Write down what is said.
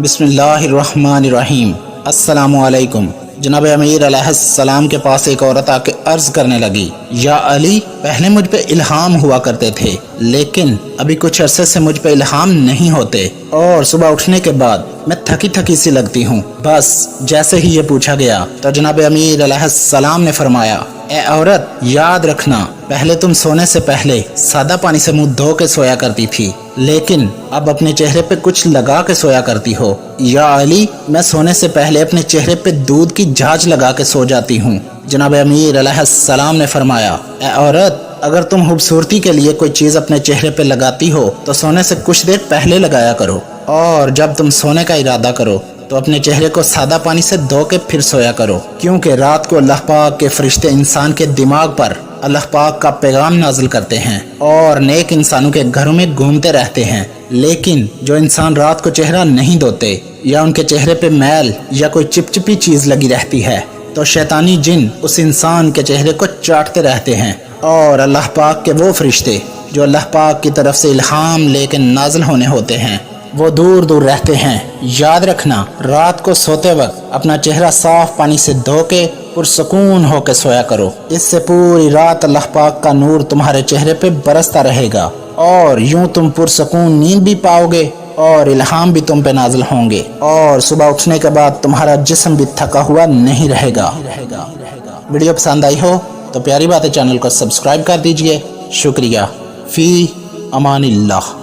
بسم اللہ الرحمن الرحیم۔ السلام علیکم۔ جناب امیر علیہ السلام کے پاس ایک عورت آ کے عرض کرنے لگی، یا علی، پہلے مجھ پہ الہام ہوا کرتے تھے لیکن ابھی کچھ عرصے سے مجھ پہ الہام نہیں ہوتے، اور صبح اٹھنے کے بعد میں تھکی تھکی سی لگتی ہوں۔ بس جیسے ہی یہ پوچھا گیا تو جناب امیر علیہ السلام نے فرمایا، اے عورت، یاد رکھنا، پہلے تم سونے سے پہلے سادہ پانی سے منہ دھو کے سویا کرتی تھی لیکن اب اپنے چہرے پہ کچھ لگا کے سویا کرتی ہو۔ یا علی، میں سونے سے پہلے اپنے چہرے پہ دودھ کی جھاج لگا کے سو جاتی ہوں۔ جناب امیر علیہ السلام نے فرمایا، اے عورت، اگر تم خوبصورتی کے لیے کوئی چیز اپنے چہرے پہ لگاتی ہو تو سونے سے کچھ دیر پہلے لگایا کرو، اور جب تم سونے کا ارادہ کرو تو اپنے چہرے کو سادہ پانی سے دھو کے پھر سویا کرو، کیونکہ رات کو اللہ پاک کے فرشتے انسان کے دماغ پر اللہ پاک کا پیغام نازل کرتے ہیں اور نیک انسانوں کے گھروں میں گھومتے رہتے ہیں۔ لیکن جو انسان رات کو چہرہ نہیں دھوتے یا ان کے چہرے پہ میل یا کوئی چپچپی چیز لگی رہتی ہے تو شیطانی جن اس انسان کے چہرے کو چاٹتے رہتے ہیں، اور اللہ پاک کے وہ فرشتے جو اللہ پاک کی طرف سے الہام لے کے نازل ہونے ہوتے ہیں وہ دور دور رہتے ہیں۔ یاد رکھنا، رات کو سوتے وقت اپنا چہرہ صاف پانی سے دھو کے پرسکون ہو کے سویا کرو، اس سے پوری رات اللہ پاک کا نور تمہارے چہرے پہ برستا رہے گا، اور یوں تم پرسکون نیند بھی پاؤ گے اور الہام بھی تم پہ نازل ہوں گے، اور صبح اٹھنے کے بعد تمہارا جسم بھی تھکا ہوا نہیں رہے گا۔ ویڈیو پسند آئی ہو تو پیاری باتیں چینل کو سبسکرائب کر دیجئے۔ شکریہ۔ فی امان اللہ۔